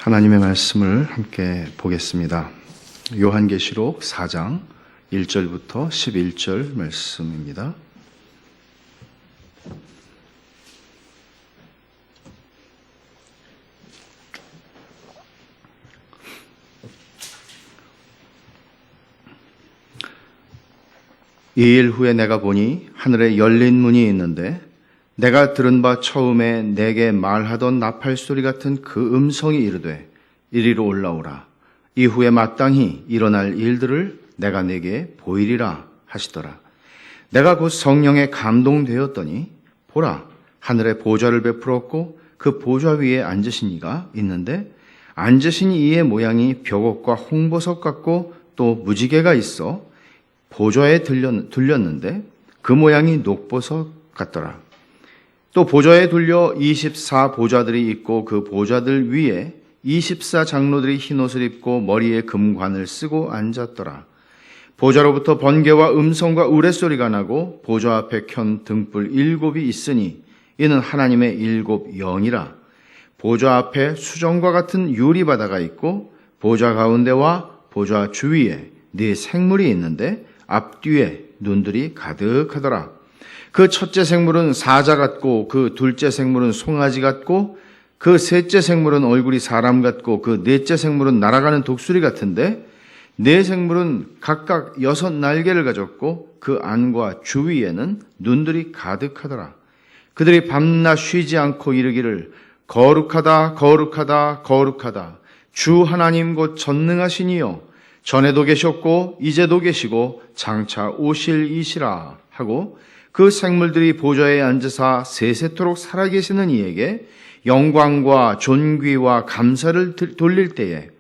하나님의 말씀을 함께 보겠습니다. 요한계시록 4장 1절부터 11절 말씀입니다. 이 일 후에 내가 보니 하늘에 열린 문이 있는데 내가 들은 바 처음에 내게 말하던 나팔 소리 같은 그 음성이 이르되 이리로 올라오라. 이후에 마땅히 일어날 일들을 내가 네게 보이리라 하시더라. 내가 곧 성령에 감동되었더니 보라, 하늘에 보좌를 베풀었고 그 보좌 위에 앉으신 이가 있는데 앉으신 이의 모양이 벽옥과 홍보석 같고 또 무지개가 있어 보좌에 둘렸는데 그 모양이 녹보석 같더라. 또 보좌에 둘려 24 보좌들이 있고 그 보좌들 위에 24 장로들이 흰옷을 입고 머리에 금관을 쓰고 앉았더라. 보좌로부터 번개와 음성과 우레소리가 나고 보좌 앞에 켠 등불 7이 있으니 이는 하나님의 7 영이라. 보좌 앞에 수정과 같은 유리바다가 있고 보좌 가운데와 보좌 주위에 4 생물이 있는데 앞뒤에 눈들이 가득하더라. 그 첫째 생물은 사자 같고 그 둘째 생물은 송아지 같고 그 셋째 생물은 얼굴이 사람 같고 그 넷째 생물은 날아가는 독수리 같은데 4 생물은 각각 6 날개를 가졌고 그 안과 주위에는 눈들이 가득하더라. 그들이 밤낮 쉬지 않고 이르기를 거룩하다 거룩하다 거룩하다 주 하나님 곧 전능하신 이여 전에도 계셨고 이제도 계시고 장차 오실 이시라 하고 그 생물들이 보좌에 앉으사 세세토록 살아계시는 이에게 영광과 존귀와 감사를 돌릴 때에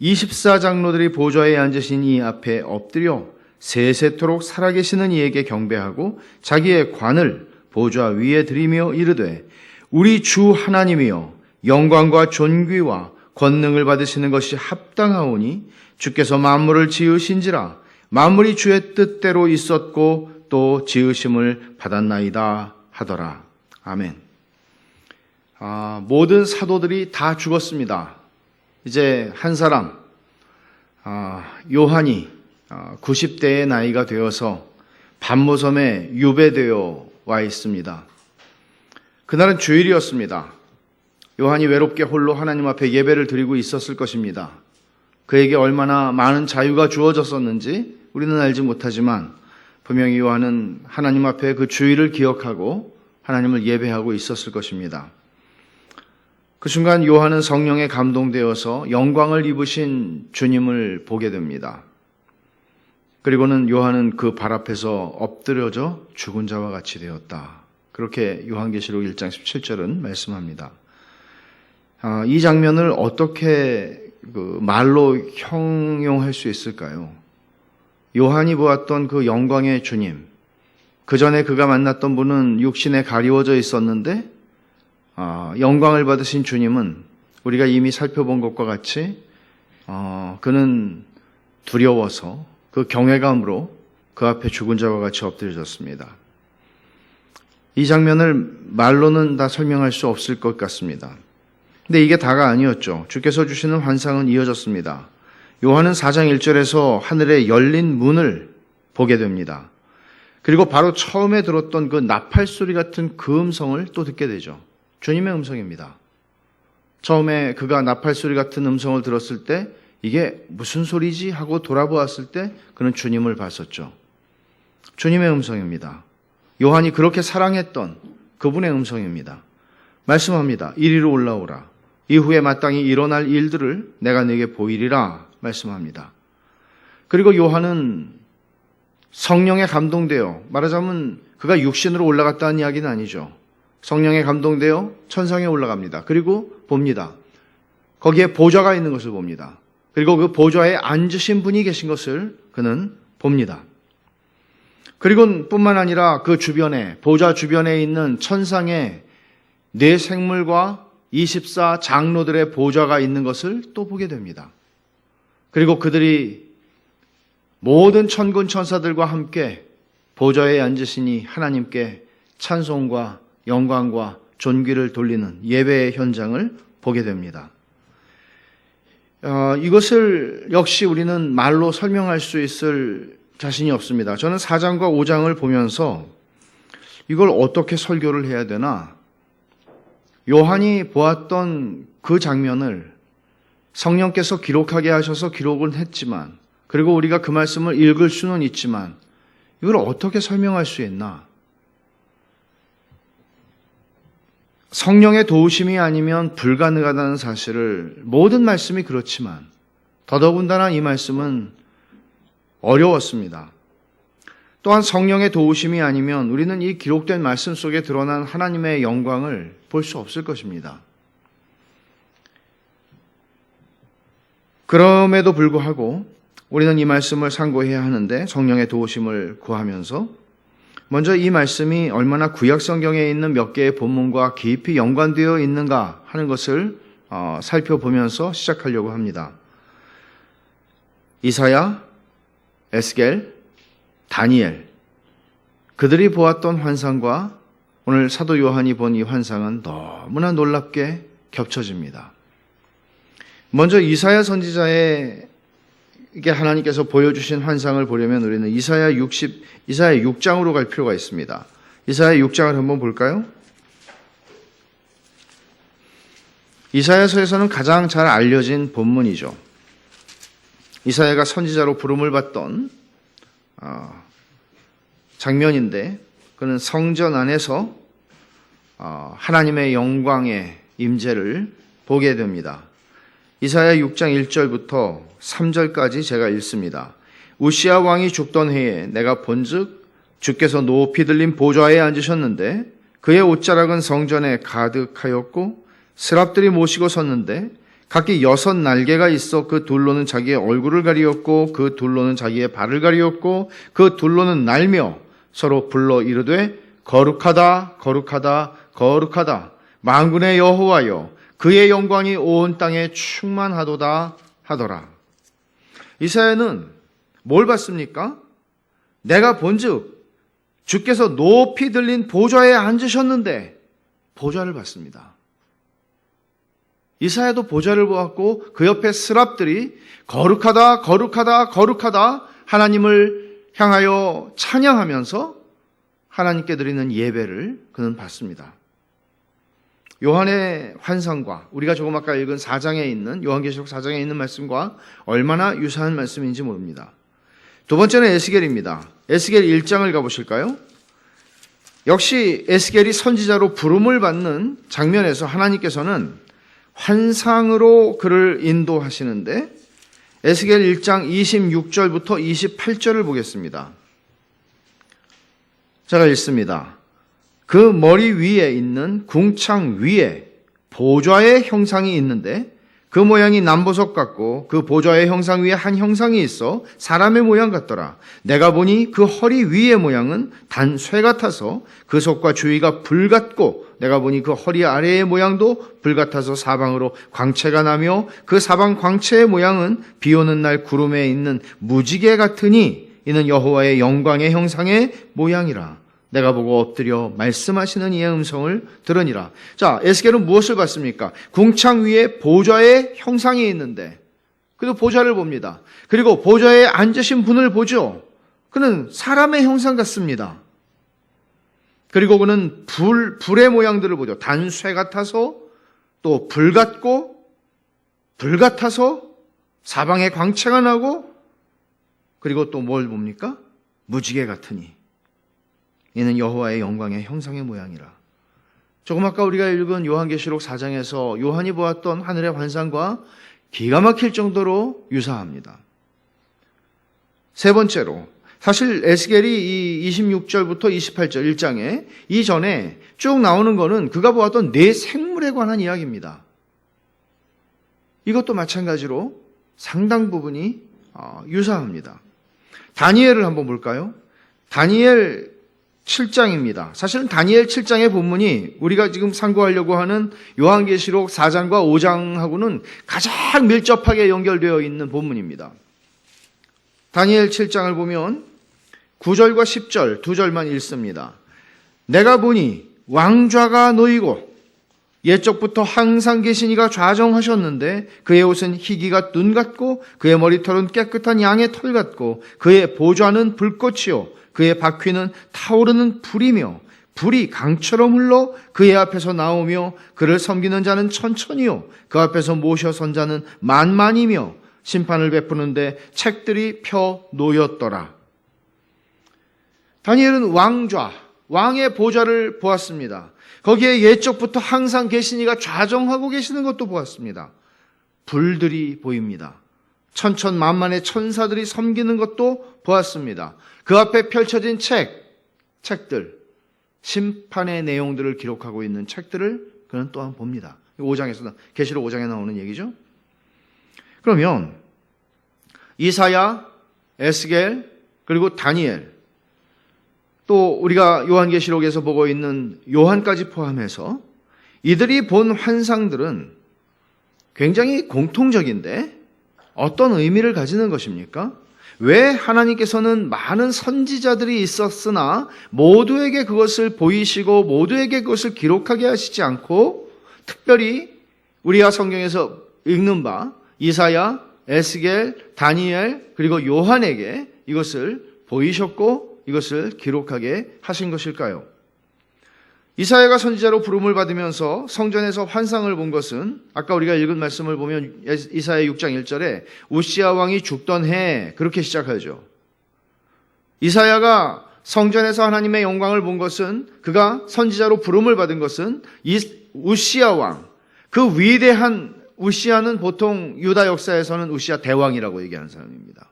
24 장로들이 보좌에 앉으신 이 앞에 엎드려 세세토록 살아계시는 이에게 경배하고 자기의 관을 보좌 위에 들이며 이르되 우리 주 하나님이여 영광과 존귀와 권능을 받으시는 것이 합당하오니 주께서 만물을 지으신지라 만물이 주의 뜻대로 있었고 또 지으심을 받았나이다 하더라. 아멘. 모든 사도들이 다 죽었습니다. 이제 한 사람, 요한이 90대의 나이가 되어서 반모섬에 유배되어 와 있습니다. 그날은 주일이었습니다. 요한이 외롭게 홀로 하나님 앞에 예배를 드리고 있었을 것입니다. 그에게 얼마나 많은 자유가 주어졌었는지 우리는 알지 못하지만 분명히 요한은 하나님 앞에 그 주일을 기억하고 하나님을 예배하고 있었을 것입니다. 그 순간 요한은 성령에 감동되어서 영광을 입으신 주님을 보게 됩니다. 그리고는 요한은 그 발 앞에서 엎드려져 죽은 자와 같이 되었다. 그렇게 요한계시록 1장 17절은 말씀합니다. 이 장면을 어떻게 말로 형용할 수 있을까요? 요한이 보았던 그 영광의 주님, 그 전에 그가 만났던 분은 육신에 가리워져 있었는데 영광을 받으신 주님은 우리가 이미 살펴본 것과 같이 그는 두려워서 그 경외감으로 그 앞에 죽은 자와 같이 엎드려졌습니다. 이 장면을 말로는 다 설명할 수 없을 것 같습니다. 근데 이게 다가 아니었죠. 주께서 주시는 환상은 이어졌습니다. 요한은 4장 1절에서 하늘에 열린 문을 보게 됩니다. 그리고 바로 처음에 들었던 그 나팔 소리 같은 그 음성을 또 듣게 되죠. 주님의 음성입니다. 처음에 그가 나팔 소리 같은 음성을 들었을 때 이게 무슨 소리지 하고 돌아보았을 때 그는 주님을 봤었죠. 주님의 음성입니다. 요한이 그렇게 사랑했던 그분의 음성입니다. 말씀합니다. 이리로 올라오라. 이후에 마땅히 일어날 일들을 내가 네게 보이리라 말씀합니다. 그리고 요한은 성령에 감동되어, 말하자면 그가 육신으로 올라갔다는 이야기는 아니죠. 성령에 감동되어 천상에 올라갑니다. 그리고 봅니다. 거기에 보좌가 있는 것을 봅니다. 그리고 그 보좌에 앉으신 분이 계신 것을 그는 봅니다. 그리고 뿐만 아니라 그 주변에, 보좌 주변에 있는 천상에 4 생물과 24 장로들의 보좌가 있는 것을 또 보게 됩니다. 그리고 그들이 모든 천군 천사들과 함께 보좌에 앉으시니 하나님께 찬송과 영광과 존귀를 돌리는 예배의 현장을 보게 됩니다. 이것을 역시 우리는 말로 설명할 수 있을 자신이 없습니다. 저는 4장과 5장을 보면서 이걸 어떻게 설교를 해야 되나? 요한이 보았던 그 장면을 성령께서 기록하게 하셔서 기록은 했지만, 그리고 우리가 그 말씀을 읽을 수는 있지만 이걸 어떻게 설명할 수 있나? 성령의 도우심이 아니면 불가능하다는 사실을, 모든 말씀이 그렇지만 더더군다나 이 말씀은 어려웠습니다. 또한 성령의 도우심이 아니면 우리는 이 기록된 말씀 속에 드러난 하나님의 영광을 볼 수 없을 것입니다. 그럼에도 불구하고 우리는 이 말씀을 상고해야 하는데, 성령의 도우심을 구하면서 먼저 이 말씀이 얼마나 구약 성경에 있는 몇 개의 본문과 깊이 연관되어 있는가 하는 것을 살펴보면서 시작하려고 합니다. 이사야, 에스겔, 다니엘, 그들이 보았던 환상과 오늘 사도 요한이 본 이 환상은 너무나 놀랍게 겹쳐집니다. 먼저 이사야 선지자에게 하나님께서 보여주신 환상을 보려면 우리는 이사야 6장으로 갈 필요가 있습니다. 이사야 6장을 한번 볼까요? 이사야서에서는 가장 잘 알려진 본문이죠. 이사야가 선지자로 부름을 받던 장면인데, 그는 성전 안에서 하나님의 영광의 임재를 보게 됩니다. 이사야 6장 1절부터 3절까지 제가 읽습니다. 우시야 왕이 죽던 해에 내가 본즉 주께서 높이 들린 보좌에 앉으셨는데 그의 옷자락은 성전에 가득하였고 스랍들이 모시고 섰는데 각기 6 날개가 있어 그 둘로는 자기의 얼굴을 가리었고 그 둘로는 자기의 발을 가리었고 그 둘로는 날며 서로 불러 이르되 거룩하다 거룩하다 거룩하다 만군의 여호와여 그의 영광이 온 땅에 충만하도다 하더라. 이사야는 뭘 봤습니까? 내가 본즉 주께서 높이 들린 보좌에 앉으셨는데, 보좌를 봤습니다. 이사야도 보좌를 보았고 그 옆에 스랍들이 거룩하다 거룩하다 거룩하다 하나님을 향하여 찬양하면서 하나님께 드리는 예배를 그는 받습니다. 요한의 환상과 우리가 조금 아까 읽은 4장에 있는, 요한계시록 4장에 있는 말씀과 얼마나 유사한 말씀인지 모릅니다. 두 번째는 에스겔입니다. 에스겔 1장을 가보실까요? 역시 에스겔이 선지자로 부름을 받는 장면에서 하나님께서는 환상으로 그를 인도하시는데, 에스겔 1장 26절부터 28절을 보겠습니다. 제가 읽습니다. 그 머리 위에 있는 궁창 위에 보좌의 형상이 있는데 그 모양이 남보석 같고 그 보좌의 형상 위에 한 형상이 있어 사람의 모양 같더라. 내가 보니 그 허리 위의 모양은 단쇠 같아서 그 속과 주위가 불 같고 내가 보니 그 허리 아래의 모양도 불 같아서 사방으로 광채가 나며 그 사방 광채의 모양은 비 오는 날 구름에 있는 무지개 같으니 이는 여호와의 영광의 형상의 모양이라. 내가 보고 엎드려 말씀하시는 이의 음성을 들으니라. 자, 에스겔은 무엇을 봤습니까? 궁창 위에 보좌의 형상이 있는데, 그리고 보좌를 봅니다. 그리고 보좌에 앉으신 분을 보죠. 그는 사람의 형상 같습니다. 그리고 그는 불의 모양들을 보죠. 단쇠 같아서, 또 불 같고, 불 같아서, 사방에 광채가 나고, 그리고 또 뭘 봅니까? 무지개 같으니. 이는 여호와의 영광의 형상의 모양이라. 조금 아까 우리가 읽은 요한계시록 4장에서 요한이 보았던 하늘의 환상과 기가 막힐 정도로 유사합니다. 세 번째로, 사실 에스겔이 이 26절부터 28절 1장에 이전에 쭉 나오는 거는 그가 보았던 네 생물에 관한 이야기입니다. 이것도 마찬가지로 상당 부분이 유사합니다. 다니엘을 한번 볼까요? 다니엘 7장입니다. 사실은 다니엘 7장의 본문이 우리가 지금 상고하려고 하는 요한계시록 4장과 5장하고는 가장 밀접하게 연결되어 있는 본문입니다. 다니엘 7장을 보면 9절과 10절 두 절만 읽습니다. 내가 보니 왕좌가 놓이고 옛적부터 항상 계신 이가 좌정하셨는데 그의 옷은 희기가 눈 같고 그의 머리털은 깨끗한 양의 털 같고 그의 보좌는 불꽃이요 그의 바퀴는 타오르는 불이며 불이 강처럼 흘러 그의 앞에서 나오며 그를 섬기는 자는 천천히요 그 앞에서 모셔 선 자는 만만이며 심판을 베푸는데 책들이 펴 놓였더라. 다니엘은 왕의 보좌를 보았습니다. 거기에 옛적부터 항상 계신 이가 좌정하고 계시는 것도 보았습니다. 불들이 보입니다. 천천만만의 천사들이 섬기는 것도 보았습니다. 그 앞에 펼쳐진 책들, 심판의 내용들을 기록하고 있는 책들을 그는 또한 봅니다. 5장에서, 계시록 5장에 나오는 얘기죠. 그러면 이사야, 에스겔, 그리고 다니엘, 또 우리가 요한계시록에서 보고 있는 요한까지 포함해서 이들이 본 환상들은 굉장히 공통적인데 어떤 의미를 가지는 것입니까? 왜 하나님께서는 많은 선지자들이 있었으나 모두에게 그것을 보이시고 모두에게 그것을 기록하게 하시지 않고 특별히 우리가 성경에서 읽는 바 이사야, 에스겔, 다니엘 그리고 요한에게 이것을 보이셨고 이것을 기록하게 하신 것일까요? 이사야가 선지자로 부름을 받으면서 성전에서 환상을 본 것은 아까 우리가 읽은 말씀을 보면 이사야 6장 1절에 우시야 왕이 죽던 해 그렇게 시작하죠. 이사야가 성전에서 하나님의 영광을 본 것은 그가 선지자로 부름을 받은 것은 우시야 왕, 그 위대한 우시야는 보통 유다 역사에서는 우시야 대왕이라고 얘기하는 사람입니다.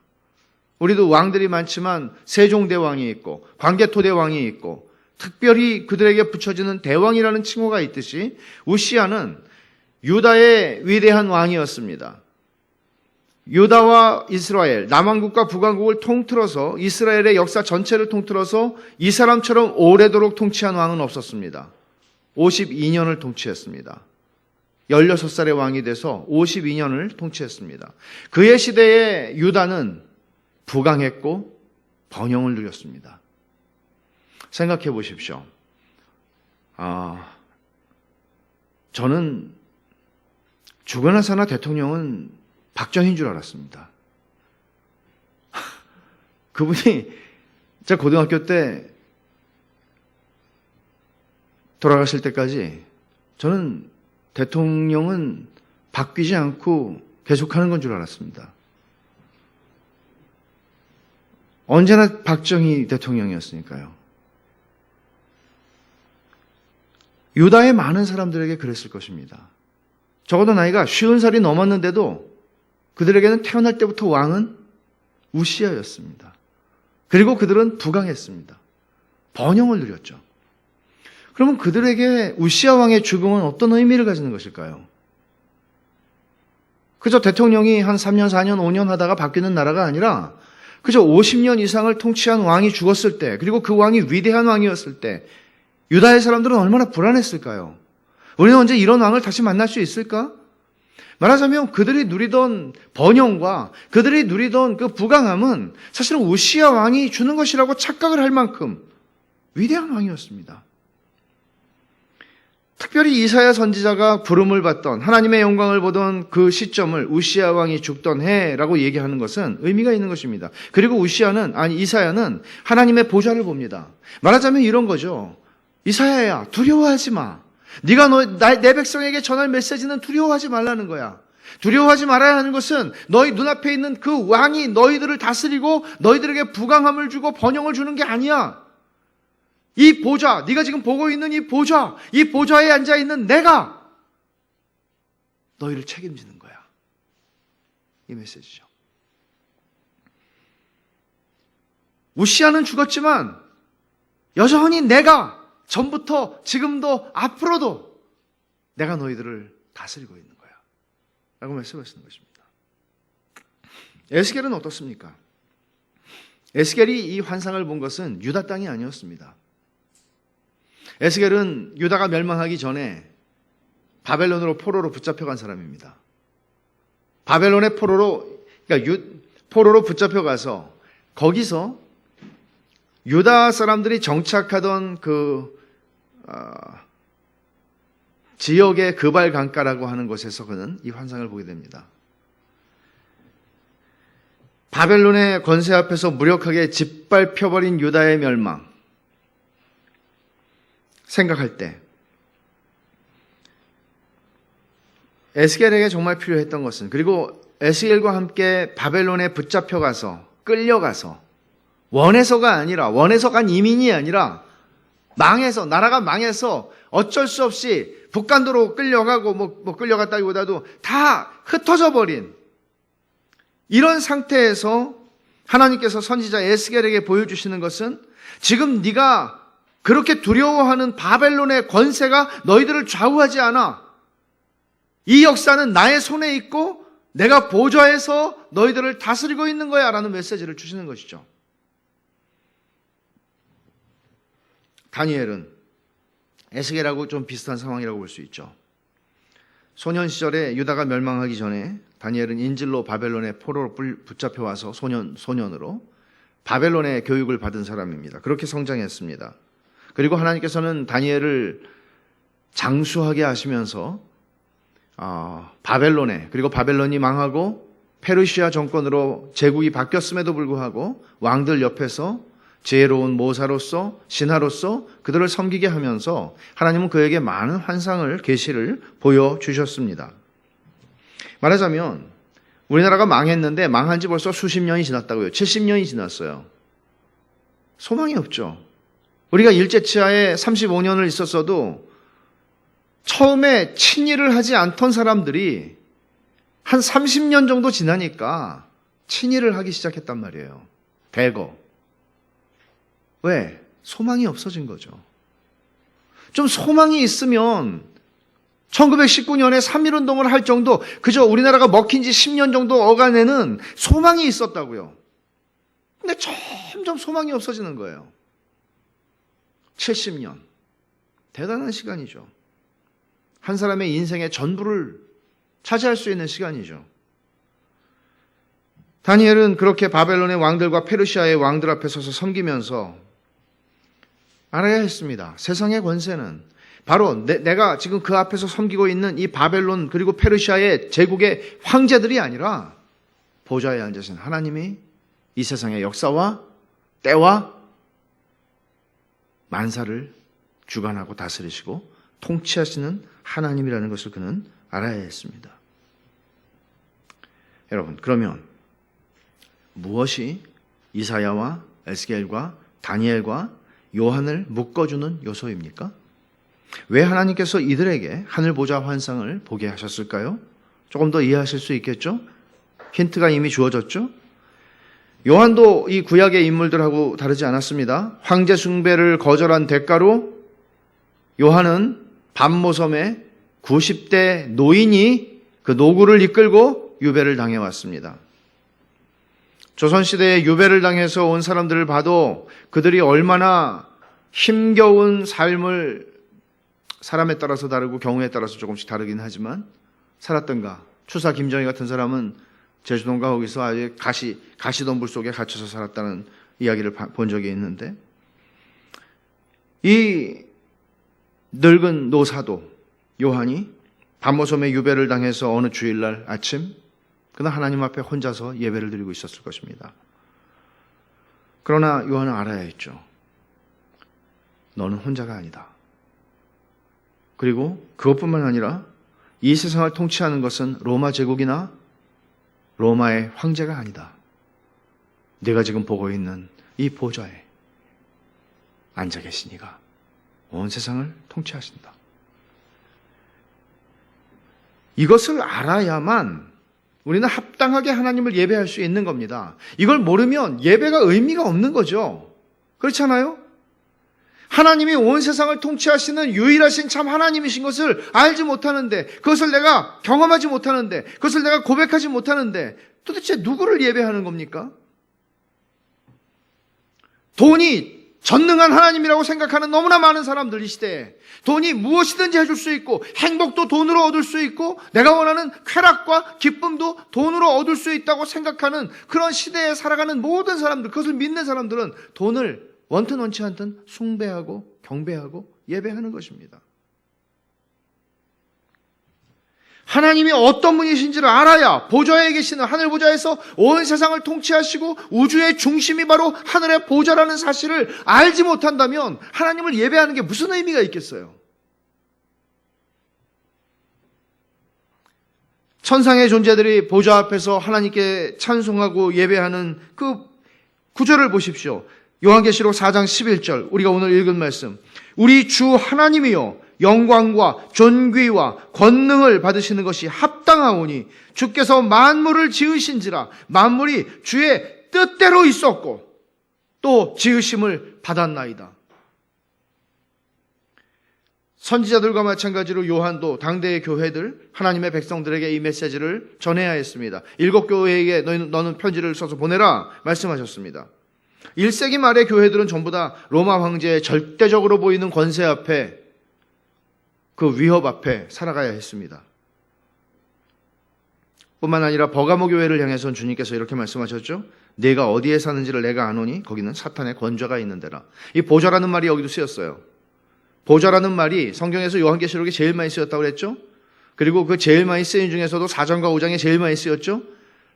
우리도 왕들이 많지만 세종대왕이 있고 광개토대왕이 있고 특별히 그들에게 붙여지는 대왕이라는 칭호가 있듯이 우시야는 유다의 위대한 왕이었습니다. 유다와 이스라엘, 남왕국과 북왕국을 통틀어서 이스라엘의 역사 전체를 통틀어서 이 사람처럼 오래도록 통치한 왕은 없었습니다. 52년을 통치했습니다. 16살의 왕이 돼서 52년을 통치했습니다. 그의 시대에 유다는 부강했고 번영을 누렸습니다. 생각해 보십시오. 저는 주거나 사나 대통령은 박정희인 줄 알았습니다. 그분이 제가 고등학교 때 돌아가실 때까지 저는 대통령은 바뀌지 않고 계속하는 건 줄 알았습니다. 언제나 박정희 대통령이었으니까요. 유다의 많은 사람들에게 그랬을 것입니다. 적어도 나이가 50살이 넘었는데도 그들에게는 태어날 때부터 왕은 우시야였습니다. 그리고 그들은 부강했습니다. 번영을 누렸죠. 그러면 그들에게 우시야 왕의 죽음은 어떤 의미를 가지는 것일까요? 그저 대통령이 한 3년, 4년, 5년 하다가 바뀌는 나라가 아니라 그저 50년 이상을 통치한 왕이 죽었을 때, 그리고 그 왕이 위대한 왕이었을 때 유다의 사람들은 얼마나 불안했을까요? 우리는 언제 이런 왕을 다시 만날 수 있을까? 말하자면 그들이 누리던 번영과 그들이 누리던 그 부강함은 사실은 우시야 왕이 주는 것이라고 착각을 할 만큼 위대한 왕이었습니다. 특별히 이사야 선지자가 부름을 받던 하나님의 영광을 보던 그 시점을 우시야 왕이 죽던 해라고 얘기하는 것은 의미가 있는 것입니다. 그리고 이사야는 하나님의 보좌를 봅니다. 말하자면 이런 거죠. 이사야야, 두려워하지 마. 네가 내 백성에게 전할 메시지는 두려워하지 말라는 거야. 두려워하지 말아야 하는 것은 너희 눈앞에 있는 그 왕이 너희들을 다스리고 너희들에게 부강함을 주고 번영을 주는 게 아니야. 이 보좌, 네가 지금 보고 있는 이 보좌에 앉아있는 내가 너희를 책임지는 거야. 이 메시지죠. 우시야는 죽었지만 여전히 내가 전부터 지금도 앞으로도 내가 너희들을 다스리고 있는 거야 라고 말씀하시는 것입니다. 에스겔은 어떻습니까? 에스겔이 이 환상을 본 것은 유다 땅이 아니었습니다. 에스겔은 유다가 멸망하기 전에 바벨론으로 포로로 붙잡혀간 사람입니다. 바벨론의 포로로 붙잡혀가서 거기서 유다 사람들이 정착하던 그 지역의 그발 강가라고 하는 곳에서 그는 이 환상을 보게 됩니다. 바벨론의 권세 앞에서 무력하게 짓밟혀버린 유다의 멸망 생각할 때 에스겔에게 정말 필요했던 것은, 그리고 에스겔과 함께 바벨론에 붙잡혀가서 끌려가서 원해서가 아니라, 원해서 간 이민이 아니라 망해서, 나라가 망해서 어쩔 수 없이 북간도로 끌려가고 끌려갔다기보다도 다 흩어져 버린 이런 상태에서 하나님께서 선지자 에스겔에게 보여주시는 것은, 지금 네가 그렇게 두려워하는 바벨론의 권세가 너희들을 좌우하지 않아. 이 역사는 나의 손에 있고 내가 보좌에서 너희들을 다스리고 있는 거야 라는 메시지를 주시는 것이죠. 다니엘은 에스겔하고 좀 비슷한 상황이라고 볼 수 있죠. 소년 시절에 유다가 멸망하기 전에 다니엘은 인질로 바벨론의 포로로 붙잡혀와서 소년으로 바벨론의 교육을 받은 사람입니다. 그렇게 성장했습니다. 그리고 하나님께서는 다니엘을 장수하게 하시면서 바벨론에, 그리고 바벨론이 망하고 페르시아 정권으로 제국이 바뀌었음에도 불구하고 왕들 옆에서 지혜로운 모사로서, 신하로서 그들을 섬기게 하면서 하나님은 그에게 많은 환상을, 계시를 보여주셨습니다. 말하자면 우리나라가 망했는데 망한 지 벌써 수십 년이 지났다고요. 70년이 지났어요. 소망이 없죠. 우리가 일제치하에 35년을 있었어도 처음에 친일을 하지 않던 사람들이 한 30년 정도 지나니까 친일을 하기 시작했단 말이에요. 대거. 왜? 소망이 없어진 거죠. 좀 소망이 있으면 1919년에 3.1운동을 할 정도, 그저 우리나라가 먹힌 지 10년 정도 어간에는 소망이 있었다고요. 근데 점점 소망이 없어지는 거예요. 70년. 대단한 시간이죠. 한 사람의 인생의 전부를 차지할 수 있는 시간이죠. 다니엘은 그렇게 바벨론의 왕들과 페르시아의 왕들 앞에 서서 섬기면서 알아야 했습니다. 세상의 권세는 바로 내가 지금 그 앞에서 섬기고 있는 이 바벨론 그리고 페르시아의 제국의 황제들이 아니라 보좌에 앉으신 하나님이 이 세상의 역사와 때와 만사를 주관하고 다스리시고 통치하시는 하나님이라는 것을 그는 알아야 했습니다. 여러분, 그러면 무엇이 이사야와 에스겔과 다니엘과 요한을 묶어주는 요소입니까? 왜 하나님께서 이들에게 하늘 보좌 환상을 보게 하셨을까요? 조금 더 이해하실 수 있겠죠? 힌트가 이미 주어졌죠? 요한도 이 구약의 인물들하고 다르지 않았습니다. 황제 숭배를 거절한 대가로 요한은 밤모섬에 90대 노인이 그 노구를 이끌고 유배를 당해왔습니다. 조선시대에 유배를 당해서 온 사람들을 봐도 그들이 얼마나 힘겨운 삶을, 사람에 따라서 다르고 경우에 따라서 조금씩 다르긴 하지만 살았던가. 추사 김정희 같은 사람은 제주도인가 거기서 아예 가시덤불 속에 갇혀서 살았다는 이야기를 본 적이 있는데, 이 늙은 노사도 요한이 밤모섬에 유배를 당해서 어느 주일날 아침 그는 하나님 앞에 혼자서 예배를 드리고 있었을 것입니다. 그러나 요한은 알아야 했죠. 너는 혼자가 아니다. 그리고 그것뿐만 아니라 이 세상을 통치하는 것은 로마 제국이나 로마의 황제가 아니다. 네가 지금 보고 있는 이 보좌에 앉아 계신 이가 온 세상을 통치하신다. 이것을 알아야만 우리는 합당하게 하나님을 예배할 수 있는 겁니다. 이걸 모르면 예배가 의미가 없는 거죠. 그렇잖아요? 하나님이 온 세상을 통치하시는 유일하신 참 하나님이신 것을 알지 못하는데, 그것을 내가 경험하지 못하는데, 그것을 내가 고백하지 못하는데 도대체 누구를 예배하는 겁니까? 돈이 전능한 하나님이라고 생각하는 너무나 많은 사람들, 이 시대에 돈이 무엇이든지 해줄 수 있고, 행복도 돈으로 얻을 수 있고, 내가 원하는 쾌락과 기쁨도 돈으로 얻을 수 있다고 생각하는 그런 시대에 살아가는 모든 사람들, 그것을 믿는 사람들은 돈을 원튼 원치 않든 숭배하고 경배하고 예배하는 것입니다. 하나님이 어떤 분이신지를 알아야 보좌에 계시는 하늘 보좌에서 온 세상을 통치하시고 우주의 중심이 바로 하늘의 보좌라는 사실을 알지 못한다면 하나님을 예배하는 게 무슨 의미가 있겠어요? 천상의 존재들이 보좌 앞에서 하나님께 찬송하고 예배하는 그 구절을 보십시오. 요한계시록 4장 11절, 우리가 오늘 읽은 말씀. 우리 주 하나님이여 영광과 존귀와 권능을 받으시는 것이 합당하오니 주께서 만물을 지으신지라 만물이 주의 뜻대로 있었고 또 지으심을 받았나이다. 선지자들과 마찬가지로 요한도 당대의 교회들, 하나님의 백성들에게 이 메시지를 전해야 했습니다. 7교회에게 너는 편지를 써서 보내라 말씀하셨습니다. 1세기 말의 교회들은 전부 다 로마 황제의 절대적으로 보이는 권세 앞에, 그 위협 앞에 살아가야 했습니다. 뿐만 아니라 버가모 교회를 향해서는 주님께서 이렇게 말씀하셨죠. 내가 어디에 사는지를 내가 아노니 거기는 사탄의 권좌가 있는 데라. 이 보좌라는 말이 여기도 쓰였어요. 보좌라는 말이 성경에서 요한계시록에 제일 많이 쓰였다고 그랬죠. 그리고 그 제일 많이 쓰인 중에서도 4장과 5장에 제일 많이 쓰였죠.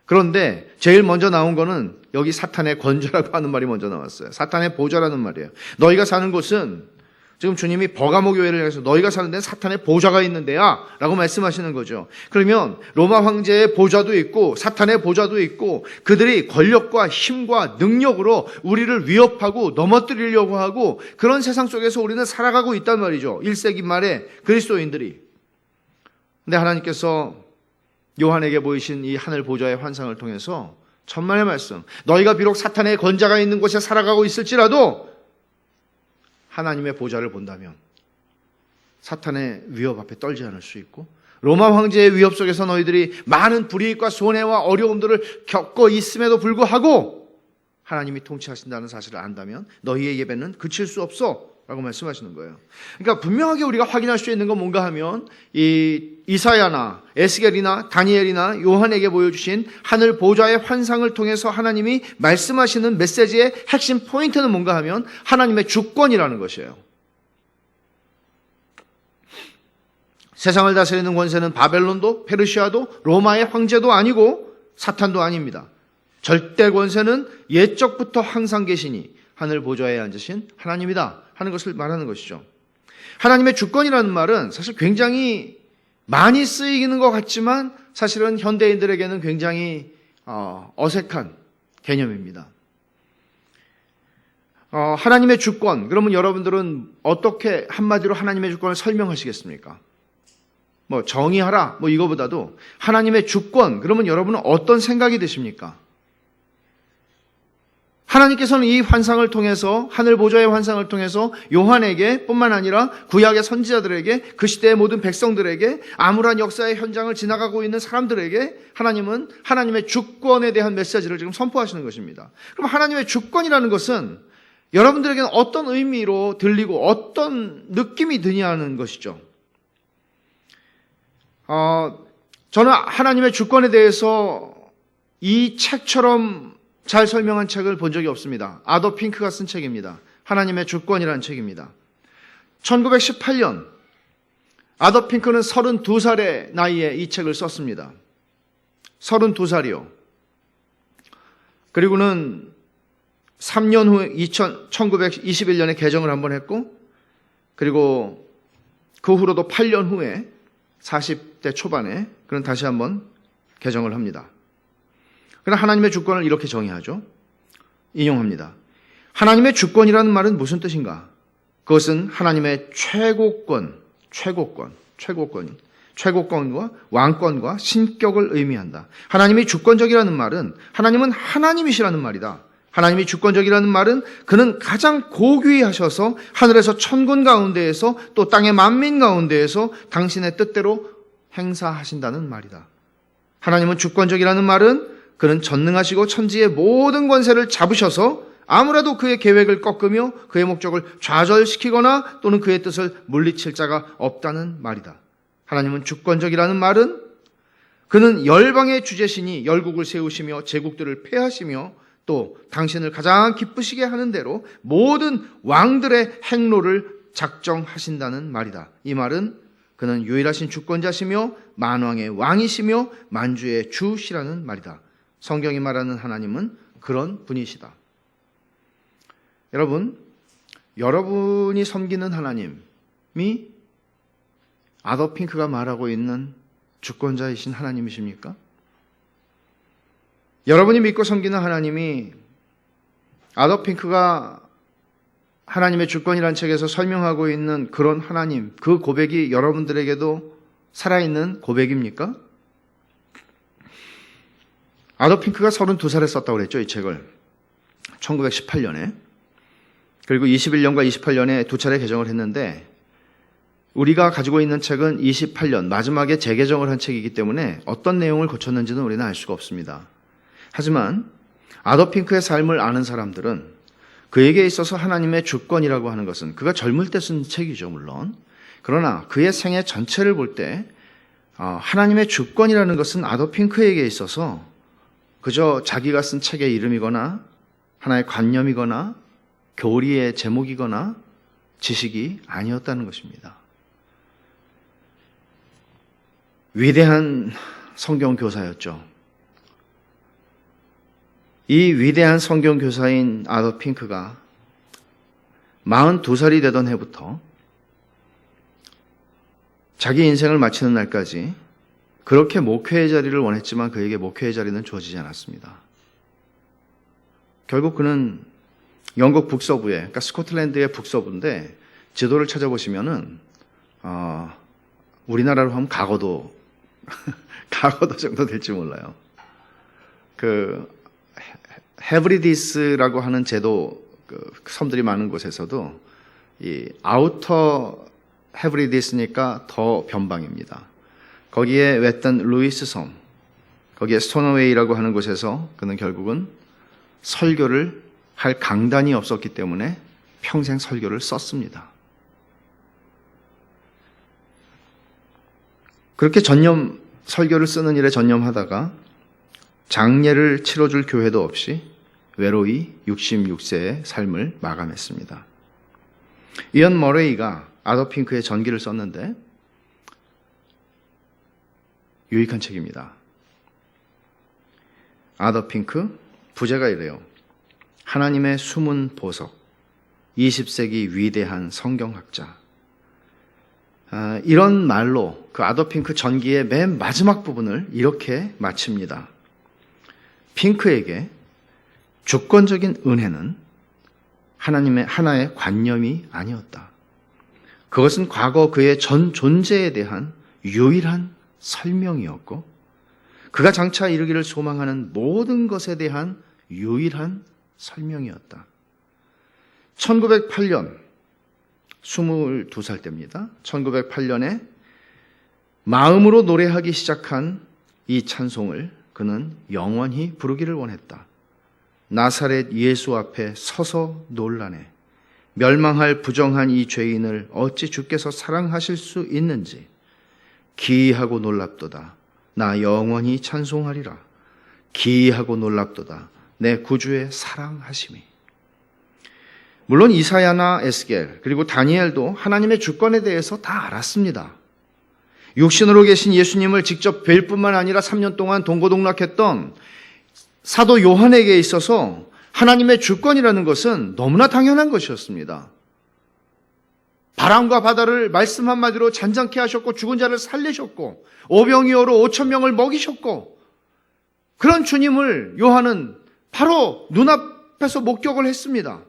그런데 제일 먼저 나온 거는 여기 사탄의 권좌라고 하는 말이 먼저 나왔어요. 사탄의 보좌라는 말이에요. 너희가 사는 곳은, 지금 주님이 버가모 교회를 향해서 너희가 사는 데는 사탄의 보좌가 있는 데야 라고 말씀하시는 거죠. 그러면 로마 황제의 보좌도 있고 사탄의 보좌도 있고 그들이 권력과 힘과 능력으로 우리를 위협하고 넘어뜨리려고 하고 그런 세상 속에서 우리는 살아가고 있단 말이죠. 1세기 말에 그리스도인들이. 근데 하나님께서 요한에게 보이신 이 하늘 보좌의 환상을 통해서 천만의 말씀, 너희가 비록 사탄의 권좌가 있는 곳에 살아가고 있을지라도 하나님의 보좌를 본다면 사탄의 위협 앞에 떨지 않을 수 있고 로마 황제의 위협 속에서 너희들이 많은 불이익과 손해와 어려움들을 겪고 있음에도 불구하고 하나님이 통치하신다는 사실을 안다면 너희의 예배는 그칠 수 없어 라고 말씀하시는 거예요. 그러니까 분명하게 우리가 확인할 수 있는 건 뭔가 하면 이 이사야나 에스겔이나 다니엘이나 요한에게 보여주신 하늘 보좌의 환상을 통해서 하나님이 말씀하시는 메시지의 핵심 포인트는 뭔가 하면 하나님의 주권이라는 것이에요. 세상을 다스리는 권세는 바벨론도 페르시아도 로마의 황제도 아니고 사탄도 아닙니다. 절대 권세는 옛적부터 항상 계시니 하늘 보좌에 앉으신 하나님이다 하는 것을 말하는 것이죠. 하나님의 주권이라는 말은 사실 굉장히 많이 쓰이는 것 같지만 사실은 현대인들에게는 굉장히 어색한 개념입니다. 하나님의 주권, 그러면 여러분들은 어떻게 한마디로 하나님의 주권을 설명하시겠습니까? 뭐 정의하라 뭐 이거보다도 하나님의 주권, 그러면 여러분은 어떤 생각이 드십니까? 하나님께서는 이 환상을 통해서, 하늘 보좌의 환상을 통해서 요한에게 뿐만 아니라 구약의 선지자들에게, 그 시대의 모든 백성들에게, 암울한 역사의 현장을 지나가고 있는 사람들에게 하나님은 하나님의 주권에 대한 메시지를 지금 선포하시는 것입니다. 그럼 하나님의 주권이라는 것은 여러분들에게는 어떤 의미로 들리고 어떤 느낌이 드냐는 것이죠. 저는 하나님의 주권에 대해서 이 책처럼 잘 설명한 책을 본 적이 없습니다. 아더 핑크가 쓴 책입니다. 하나님의 주권이라는 책입니다. 1918년 아더 핑크는 32살의 나이에 이 책을 썼습니다. 32살이요. 그리고는 3년 후에 1921년에 개정을 한번 했고, 그리고 그 후로도 8년 후에 40대 초반에 그는 다시 한번 개정을 합니다. 그러나 하나님의 주권을 이렇게 정의하죠. 인용합니다. 하나님의 주권이라는 말은 무슨 뜻인가? 그것은 하나님의 최고권과 왕권과 신격을 의미한다. 하나님이 주권적이라는 말은 하나님은 하나님이시라는 말이다. 하나님이 주권적이라는 말은 그는 가장 고귀하셔서 하늘에서 천군 가운데에서 또 땅의 만민 가운데에서 당신의 뜻대로 행사하신다는 말이다. 하나님은 주권적이라는 말은 그는 전능하시고 천지의 모든 권세를 잡으셔서 아무라도 그의 계획을 꺾으며 그의 목적을 좌절시키거나 또는 그의 뜻을 물리칠 자가 없다는 말이다. 하나님은 주권적이라는 말은 그는 열방의 주제시니 열국을 세우시며 제국들을 폐하시며 또 당신을 가장 기쁘시게 하는 대로 모든 왕들의 행로를 작정하신다는 말이다. 이 말은 그는 유일하신 주권자시며 만왕의 왕이시며 만주의 주시라는 말이다. 성경이 말하는 하나님은 그런 분이시다. 여러분이 섬기는 하나님이 아더 핑크가 말하고 있는 주권자이신 하나님이십니까? 여러분이 믿고 섬기는 하나님이 아더 핑크가 하나님의 주권이라는 책에서 설명하고 있는 그런 하나님, 그 고백이 여러분들에게도 살아있는 고백입니까? 아더 핑크가 32살에 썼다고 그랬죠, 이 책을. 1918년에. 그리고 21년과 28년에 두 차례 개정을 했는데 우리가 가지고 있는 책은 28년 마지막에 재개정을 한 책이기 때문에 어떤 내용을 고쳤는지는 우리는 알 수가 없습니다. 하지만 아더 핑크의 삶을 아는 사람들은 그에게 있어서 하나님의 주권이라고 하는 것은 그가 젊을 때 쓴 책이죠, 물론. 그러나 그의 생애 전체를 볼 때 하나님의 주권이라는 것은 아더 핑크에게 있어서 그저 자기가 쓴 책의 이름이거나 하나의 관념이거나 교리의 제목이거나 지식이 아니었다는 것입니다. 위대한 성경교사였죠. 이 위대한 성경교사인 아더 핑크가 42살이 되던 해부터 자기 인생을 마치는 날까지 그렇게 목회의 자리를 원했지만 그에게 목회의 자리는 주어지지 않았습니다. 결국 그는 영국 북서부에, 그러니까 스코틀랜드의 북서부인데 지도를 찾아보시면은 우리나라로 하면 가거도 정도 될지 몰라요. 그 헤브리디스라고 하는 제도 섬들이 많은 곳에서도 이 아우터 헤브리디스니까 더 변방입니다. 거기에 웨스턴 루이스 섬, 거기에 스토너웨이라고 하는 곳에서 그는 결국은 설교를 할 강단이 없었기 때문에 평생 설교를 썼습니다. 그렇게 설교를 쓰는 일에 전념하다가 장례를 치러줄 교회도 없이 외로이 66세의 삶을 마감했습니다. 이언 머레이가 아더 핑크의 전기를 썼는데 유익한 책입니다. 아더 핑크, 부제가 이래요. 하나님의 숨은 보석, 20세기 위대한 성경학자. 이런 말로 그 아더 핑크 전기의 맨 마지막 부분을 이렇게 마칩니다. 핑크에게 주권적인 은혜는 하나님의 하나의 관념이 아니었다. 그것은 과거 그의 전 존재에 대한 유일한 설명이었고 그가 장차 이루기를 소망하는 모든 것에 대한 유일한 설명이었다. 1908년 22살 때입니다. 1908년에 마음으로 노래하기 시작한 이 찬송을 그는 영원히 부르기를 원했다. 나사렛 예수 앞에 서서 놀라네. 멸망할 부정한 이 죄인을 어찌 주께서 사랑하실 수 있는지 기이하고 놀랍도다. 나 영원히 찬송하리라. 기이하고 놀랍도다. 내 구주의 사랑하심이. 물론 이사야나 에스겔 그리고 다니엘도 하나님의 주권에 대해서 다 알았습니다. 육신으로 계신 예수님을 직접 뵐 뿐만 아니라 3년 동안 동고동락했던 사도 요한에게 있어서 하나님의 주권이라는 것은 너무나 당연한 것이었습니다. 바람과 바다를 말씀 한마디로 잔잔케 하셨고 죽은 자를 살리셨고 오병이어로 5,000명을 먹이셨고 그런 주님을 요한은 바로 눈앞에서 목격을 했습니다.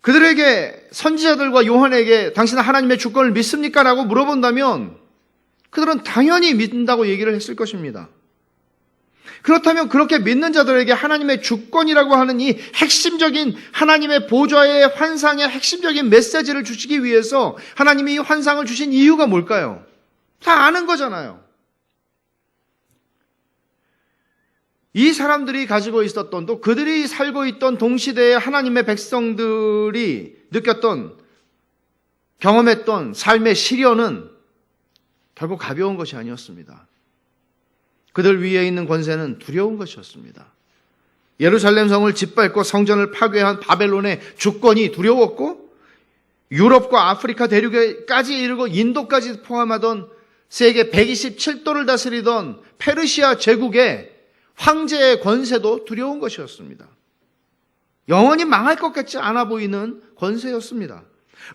그들에게 선지자들과 요한에게 당신은 하나님의 주권을 믿습니까? 라고 물어본다면 그들은 당연히 믿는다고 얘기를 했을 것입니다. 그렇다면 그렇게 믿는 자들에게 하나님의 주권이라고 하는 이 핵심적인 하나님의 보좌의 환상의 핵심적인 메시지를 주시기 위해서 하나님이 이 환상을 주신 이유가 뭘까요? 다 아는 거잖아요. 이 사람들이 가지고 있었던 또 그들이 살고 있던 동시대의 하나님의 백성들이 느꼈던 경험했던 삶의 시련은 결국 가벼운 것이 아니었습니다. 그들 위에 있는 권세는 두려운 것이었습니다. 예루살렘 성을 짓밟고 성전을 파괴한 바벨론의 주권이 두려웠고 유럽과 아프리카 대륙에까지 이르고 인도까지 포함하던 세계 127도를 다스리던 페르시아 제국의 황제의 권세도 두려운 것이었습니다. 영원히 망할 것 같지 않아 보이는 권세였습니다.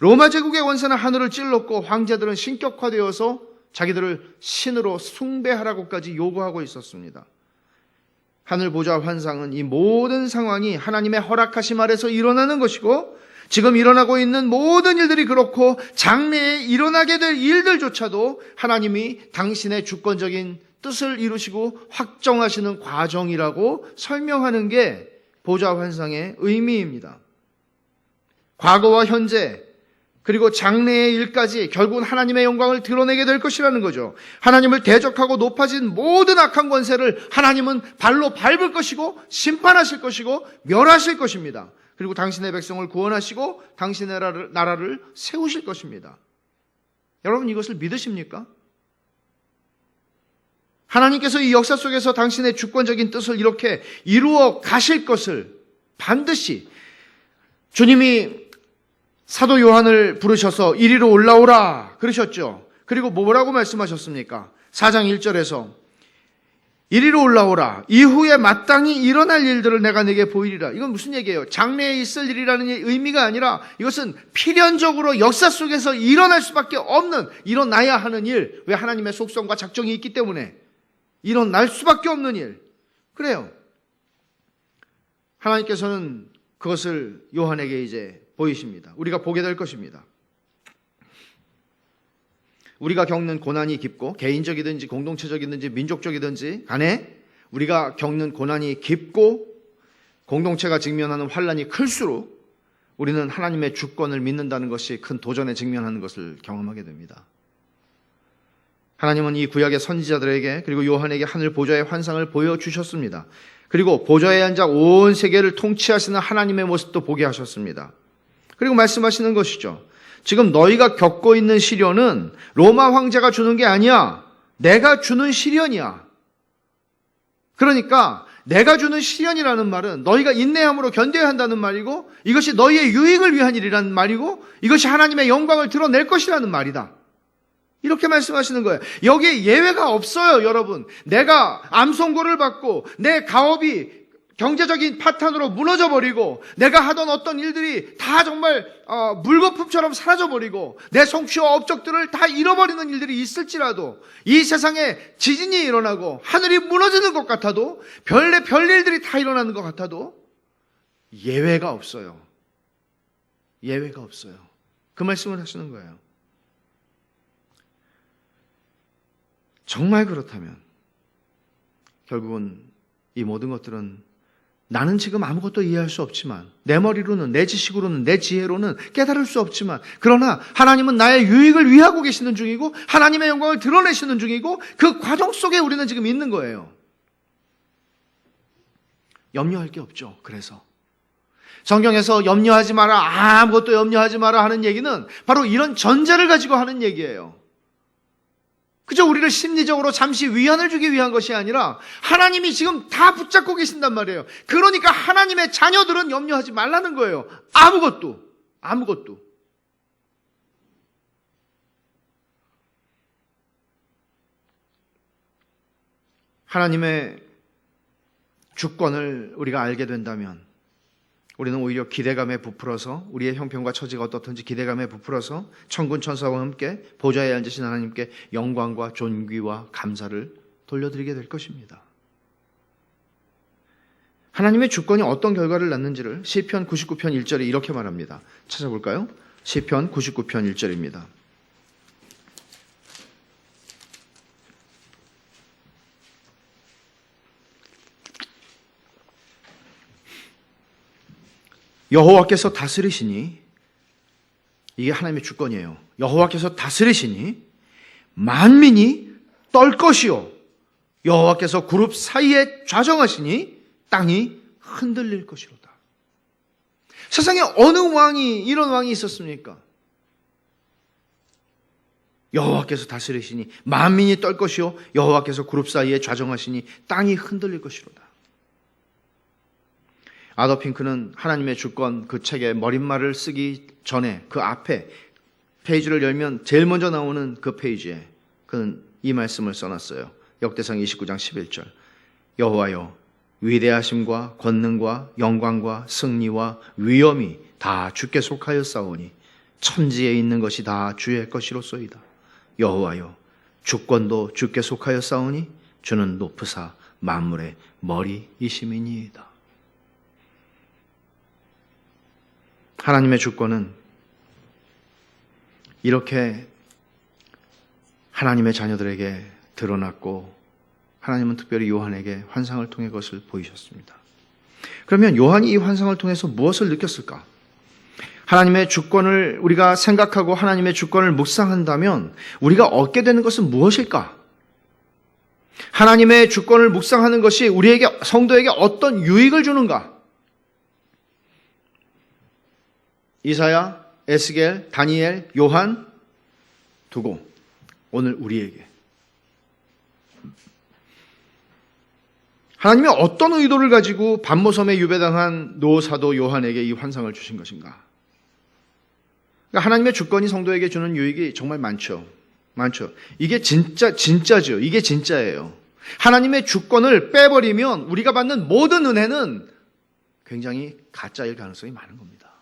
로마 제국의 권세는 하늘을 찔렀고 황제들은 신격화되어서 자기들을 신으로 숭배하라고까지 요구하고 있었습니다. 하늘 보좌 환상은 이 모든 상황이 하나님의 허락하심 아래서 일어나는 것이고 지금 일어나고 있는 모든 일들이 그렇고 장래에 일어나게 될 일들조차도 하나님이 당신의 주권적인 뜻을 이루시고 확정하시는 과정이라고 설명하는 게 보좌 환상의 의미입니다. 과거와 현재 그리고 장래의 일까지 결국은 하나님의 영광을 드러내게 될 것이라는 거죠. 하나님을 대적하고 높아진 모든 악한 권세를 하나님은 발로 밟을 것이고 심판하실 것이고 멸하실 것입니다. 그리고 당신의 백성을 구원하시고 당신의 나라를 세우실 것입니다. 여러분 이것을 믿으십니까? 하나님께서 이 역사 속에서 당신의 주권적인 뜻을 이렇게 이루어 가실 것을 반드시 주님이 사도 요한을 부르셔서 이리로 올라오라 그러셨죠. 그리고 뭐라고 말씀하셨습니까? 4장 1절에서 이리로 올라오라. 이후에 마땅히 일어날 일들을 내가 네게 보이리라. 이건 무슨 얘기예요? 장래에 있을 일이라는 의미가 아니라 이것은 필연적으로 역사 속에서 일어날 수밖에 없는, 일어나야 하는 일. 왜? 하나님의 속성과 작정이 있기 때문에 일어날 수밖에 없는 일. 그래요. 하나님께서는 그것을 요한에게 이제 보이십니다. 우리가 보게 될 것입니다. 우리가 겪는 고난이 깊고 개인적이든지 공동체적이든지 민족적이든지 간에 우리가 겪는 고난이 깊고 공동체가 직면하는 환난이 클수록 우리는 하나님의 주권을 믿는다는 것이 큰 도전에 직면하는 것을 경험하게 됩니다. 하나님은 이 구약의 선지자들에게 그리고 요한에게 하늘 보좌의 환상을 보여주셨습니다. 그리고 보좌에 앉아 온 세계를 통치하시는 하나님의 모습도 보게 하셨습니다. 그리고 말씀하시는 것이죠. 지금 너희가 겪고 있는 시련은 로마 황제가 주는 게 아니야. 내가 주는 시련이야. 그러니까 내가 주는 시련이라는 말은 너희가 인내함으로 견뎌야 한다는 말이고 이것이 너희의 유익을 위한 일이라는 말이고 이것이 하나님의 영광을 드러낼 것이라는 말이다. 이렇게 말씀하시는 거예요. 여기에 예외가 없어요, 여러분. 내가 암 선고를 받고 내 가업이 경제적인 파탄으로 무너져버리고 내가 하던 어떤 일들이 다 정말 물거품처럼 사라져버리고 내 성취와 업적들을 다 잃어버리는 일들이 있을지라도 이 세상에 지진이 일어나고 하늘이 무너지는 것 같아도 별일들이 다 일어나는 것 같아도 예외가 없어요. 예외가 없어요. 그 말씀을 하시는 거예요. 정말 그렇다면 결국은 이 모든 것들은 나는 지금 아무것도 이해할 수 없지만 내 머리로는 내 지식으로는 내 지혜로는 깨달을 수 없지만 그러나 하나님은 나의 유익을 위하고 계시는 중이고 하나님의 영광을 드러내시는 중이고 그 과정 속에 우리는 지금 있는 거예요. 염려할 게 없죠. 그래서 성경에서 염려하지 마라, 아무것도 염려하지 마라 하는 얘기는 바로 이런 전제를 가지고 하는 얘기예요. 그저 우리를 심리적으로 잠시 위안을 주기 위한 것이 아니라 하나님이 지금 다 붙잡고 계신단 말이에요. 그러니까 하나님의 자녀들은 염려하지 말라는 거예요. 아무것도. 하나님의 주권을 우리가 알게 된다면 우리는 오히려 기대감에 부풀어서 우리의 형편과 처지가 어떻든지 기대감에 부풀어서 천군 천사와 함께 보좌에 앉으신 하나님께 영광과 존귀와 감사를 돌려드리게 될 것입니다. 하나님의 주권이 어떤 결과를 낳는지를 시편 99편 1절에 이렇게 말합니다. 찾아볼까요? 시편 99편 1절입니다. 여호와께서 다스리시니, 이게 하나님의 주권이에요. 여호와께서 다스리시니 만민이 떨 것이요 여호와께서 그룹 사이에 좌정하시니 땅이 흔들릴 것이로다. 세상에 어느 왕이 이런 왕이 있었습니까? 여호와께서 다스리시니 만민이 떨 것이요 여호와께서 그룹 사이에 좌정하시니 땅이 흔들릴 것이로다. 아더 핑크는 하나님의 주권 그 책의 머릿말을 쓰기 전에 그 앞에 페이지를 열면 제일 먼저 나오는 그 페이지에 그는 이 말씀을 써놨어요. 역대상 29장 11절. 여호와여, 위대하심과 권능과 영광과 승리와 위엄이 다 주께 속하였사오니 천지에 있는 것이 다 주의 것이로소이다. 여호와여, 주권도 주께 속하였사오니 주는 높으사 만물의 머리이심이니이다. 하나님의 주권은 이렇게 하나님의 자녀들에게 드러났고 하나님은 특별히 요한에게 환상을 통해 그것을 보이셨습니다. 그러면 요한이 이 환상을 통해서 무엇을 느꼈을까? 하나님의 주권을 우리가 생각하고 하나님의 주권을 묵상한다면 우리가 얻게 되는 것은 무엇일까? 하나님의 주권을 묵상하는 것이 우리에게, 성도에게 어떤 유익을 주는가? 이사야, 에스겔, 다니엘, 요한 두고 오늘 우리에게 하나님이 어떤 의도를 가지고 반모섬에 유배당한 노사도 요한에게 이 환상을 주신 것인가? 그러니까 하나님의 주권이 성도에게 주는 유익이 정말 많죠. 이게 진짜죠. 이게 진짜예요. 하나님의 주권을 빼버리면 우리가 받는 모든 은혜는 굉장히 가짜일 가능성이 많은 겁니다.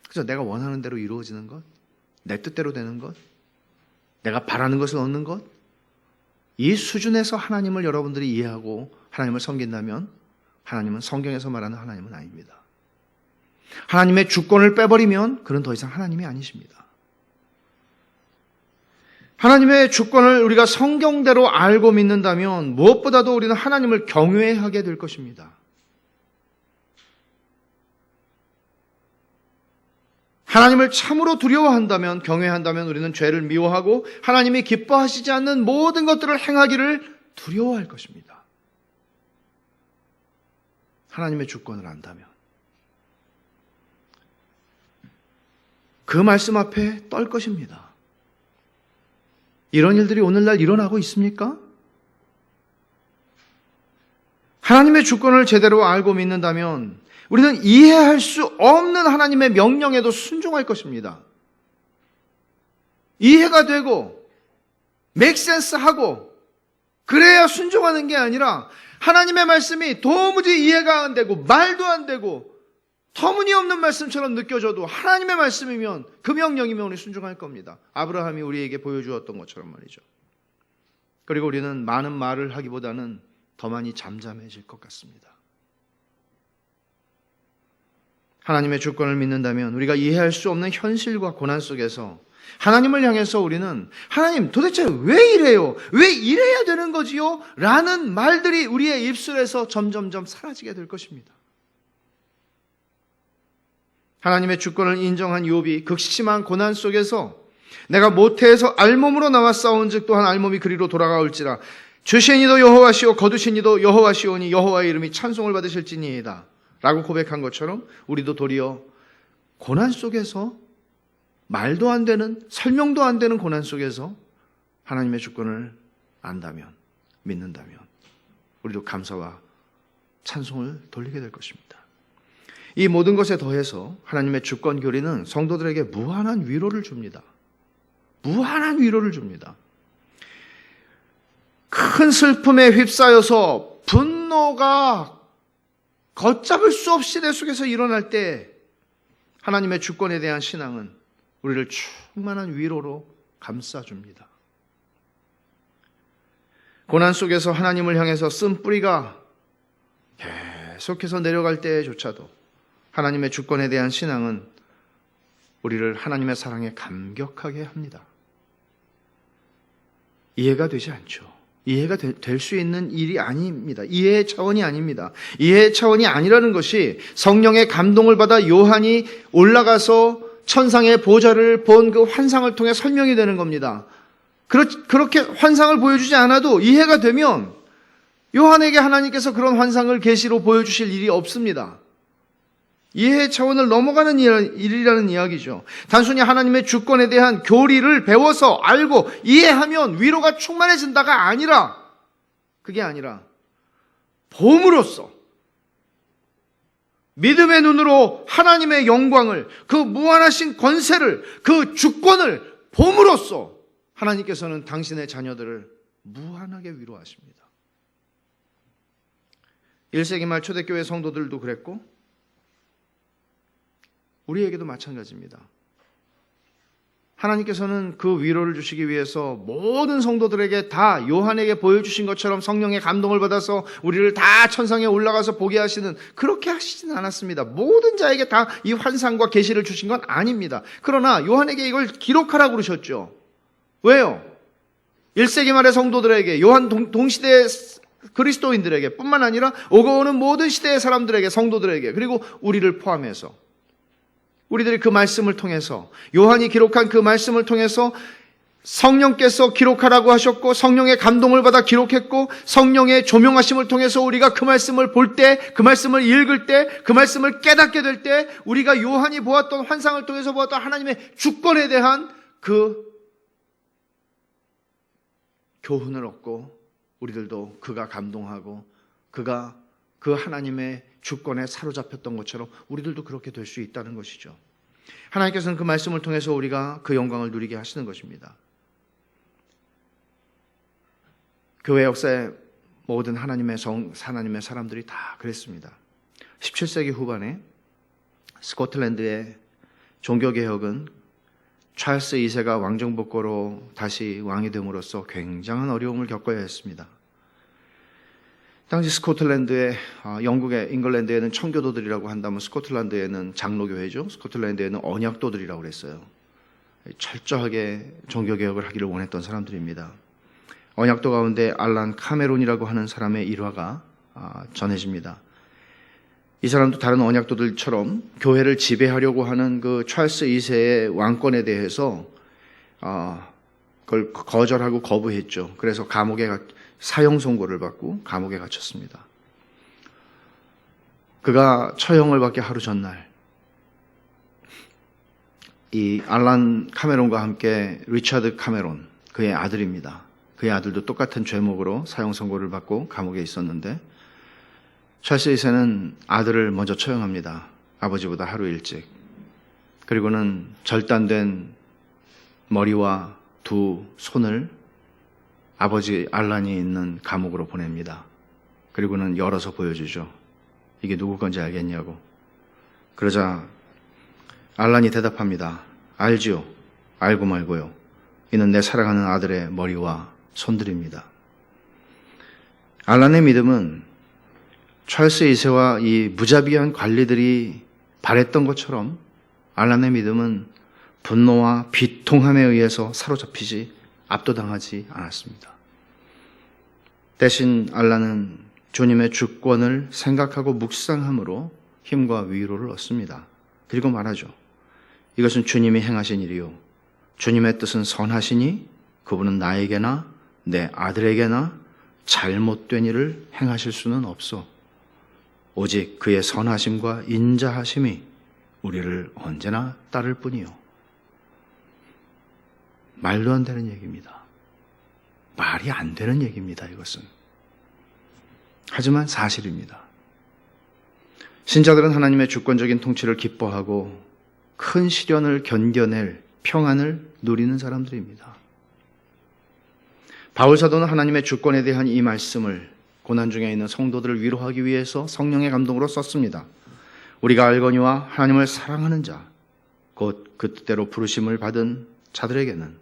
그래서 내가 원하는 대로 이루어지는 것, 내 뜻대로 되는 것, 내가 바라는 것을 얻는 것, 이 수준에서 하나님을 여러분들이 이해하고 하나님을 섬긴다면 하나님은 성경에서 말하는 하나님은 아닙니다. 하나님의 주권을 빼버리면 그는 더 이상 하나님이 아니십니다. 하나님의 주권을 우리가 성경대로 알고 믿는다면 무엇보다도 우리는 하나님을 경외하게 될 것입니다. 하나님을 참으로 두려워한다면, 경외한다면 우리는 죄를 미워하고 하나님이 기뻐하시지 않는 모든 것들을 행하기를 두려워할 것입니다. 하나님의 주권을 안다면. 그 말씀 앞에 떨 것입니다. 이런 일들이 오늘날 일어나고 있습니까? 하나님의 주권을 제대로 알고 믿는다면 우리는 이해할 수 없는 하나님의 명령에도 순종할 것입니다. 이해가 되고 make sense 하고 그래야 순종하는 게 아니라 하나님의 말씀이 도무지 이해가 안 되고 말도 안 되고 터무니없는 말씀처럼 느껴져도 하나님의 말씀이면 그 명령이면 우리 순종할 겁니다. 아브라함이 우리에게 보여주었던 것처럼 말이죠. 그리고 우리는 많은 말을 하기보다는 더 많이 잠잠해질 것 같습니다. 하나님의 주권을 믿는다면 우리가 이해할 수 없는 현실과 고난 속에서 하나님을 향해서 우리는 하나님 도대체 왜 이래요? 왜 이래야 되는 거지요? 라는 말들이 우리의 입술에서 점점점 사라지게 될 것입니다. 하나님의 주권을 인정한 욥이 극심한 고난 속에서 내가 모태에서 알몸으로 나와 싸운즉 또한 알몸이 그리로 돌아가올지라 주신 이도 여호와시오 거두신 이도 여호와시오니 여호와의 이름이 찬송을 받으실지니이다 라고 고백한 것처럼 우리도 도리어 고난 속에서 말도 안 되는, 설명도 안 되는 고난 속에서 하나님의 주권을 안다면, 믿는다면 우리도 감사와 찬송을 돌리게 될 것입니다. 이 모든 것에 더해서 하나님의 주권 교리는 성도들에게 무한한 위로를 줍니다. 무한한 위로를 줍니다. 큰 슬픔에 휩싸여서 분노가 걷잡을 수 없이 내 속에서 일어날 때 하나님의 주권에 대한 신앙은 우리를 충만한 위로로 감싸줍니다. 고난 속에서 하나님을 향해서 쓴 뿌리가 계속해서 내려갈 때조차도 하나님의 주권에 대한 신앙은 우리를 하나님의 사랑에 감격하게 합니다. 이해가 되지 않죠. 이해가 될 수 있는 일이 아닙니다. 이해의 차원이 아닙니다. 이해의 차원이 아니라는 것이 성령의 감동을 받아 요한이 올라가서 천상의 보좌를 본 그 환상을 통해 설명이 되는 겁니다. 그렇게 환상을 보여주지 않아도 이해가 되면 요한에게 하나님께서 그런 환상을 계시로 보여주실 일이 없습니다. 이해의 차원을 넘어가는 일이라는 이야기죠. 단순히 하나님의 주권에 대한 교리를 배워서 알고 이해하면 위로가 충만해진다가 아니라, 그게 아니라 봄으로써 믿음의 눈으로 하나님의 영광을, 그 무한하신 권세를, 그 주권을 봄으로써 하나님께서는 당신의 자녀들을 무한하게 위로하십니다. 1세기 말 초대교회 성도들도 그랬고 우리에게도 마찬가지입니다. 하나님께서는 그 위로를 주시기 위해서 모든 성도들에게 다 요한에게 보여주신 것처럼 성령의 감동을 받아서 우리를 다 천상에 올라가서 보게 하시는, 그렇게 하시진 않았습니다. 모든 자에게 다 이 환상과 계시를 주신 건 아닙니다. 그러나 요한에게 이걸 기록하라고 그러셨죠. 왜요? 1세기 말의 성도들에게, 요한 동시대의 그리스도인들에게 뿐만 아니라 오고 오는 모든 시대의 사람들에게, 성도들에게, 그리고 우리를 포함해서 우리들이 그 말씀을 통해서, 요한이 기록한 그 말씀을 통해서 성령께서 기록하라고 하셨고 성령의 감동을 받아 기록했고 성령의 조명하심을 통해서 우리가 그 말씀을 볼 때, 그 말씀을 읽을 때, 그 말씀을 깨닫게 될 때 우리가 요한이 보았던 환상을 통해서 보았던 하나님의 주권에 대한 그 교훈을 얻고 우리들도 그가 감동하고 그가 그 하나님의 주권에 사로잡혔던 것처럼 우리들도 그렇게 될 수 있다는 것이죠. 하나님께서는 그 말씀을 통해서 우리가 그 영광을 누리게 하시는 것입니다. 교회 역사의 모든 하나님의 사람들이 다 그랬습니다. 17세기 후반에 스코틀랜드의 종교개혁은 찰스 2세가 왕정복고로 다시 왕이 됨으로써 굉장한 어려움을 겪어야 했습니다. 당시 스코틀랜드에, 영국의 잉글랜드에는 청교도들이라고 한다면 스코틀랜드에는 장로교회죠. 스코틀랜드에는 언약도들이라고 그랬어요. 철저하게 종교개혁을 하기를 원했던 사람들입니다. 언약도 가운데 알란 카메론이라고 하는 사람의 일화가 전해집니다. 이 사람도 다른 언약도들처럼 교회를 지배하려고 하는 그 찰스 2세의 왕권에 대해서 그걸 거절하고 거부했죠. 그래서 사형 선고를 받고 감옥에 갇혔습니다. 그가 처형을 받기 하루 전날 이 알란 카메론과 함께 리차드 카메론, 그의 아들입니다. 그의 아들도 똑같은 죄목으로 사형 선고를 받고 감옥에 있었는데 찰스 2세는 아들을 먼저 처형합니다. 아버지보다 하루 일찍. 그리고는 절단된 머리와 두 손을 아버지 알란이 있는 감옥으로 보냅니다. 그리고는 열어서 보여주죠. 이게 누구 건지 알겠냐고. 그러자 알란이 대답합니다. 알지요. 알고 말고요. 이는 내 사랑하는 아들의 머리와 손들입니다. 알란의 믿음은 찰스 2세와 이 무자비한 관리들이 바랬던 것처럼 알란의 믿음은 분노와 비통함에 의해서 사로잡히지, 압도당하지 않았습니다. 대신 알란은 주님의 주권을 생각하고 묵상함으로 힘과 위로를 얻습니다. 그리고 말하죠. 이것은 주님이 행하신 일이요. 주님의 뜻은 선하시니 그분은 나에게나 내 아들에게나 잘못된 일을 행하실 수는 없어. 오직 그의 선하심과 인자하심이 우리를 언제나 따를 뿐이요. 말도 안 되는 얘기입니다. 말이 안 되는 얘기입니다, 이것은. 하지만 사실입니다. 신자들은 하나님의 주권적인 통치를 기뻐하고 큰 시련을 견뎌낼 평안을 누리는 사람들입니다. 바울 사도는 하나님의 주권에 대한 이 말씀을 고난 중에 있는 성도들을 위로하기 위해서 성령의 감동으로 썼습니다. 우리가 알거니와 하나님을 사랑하는 자, 곧 그 뜻대로 부르심을 받은 자들에게는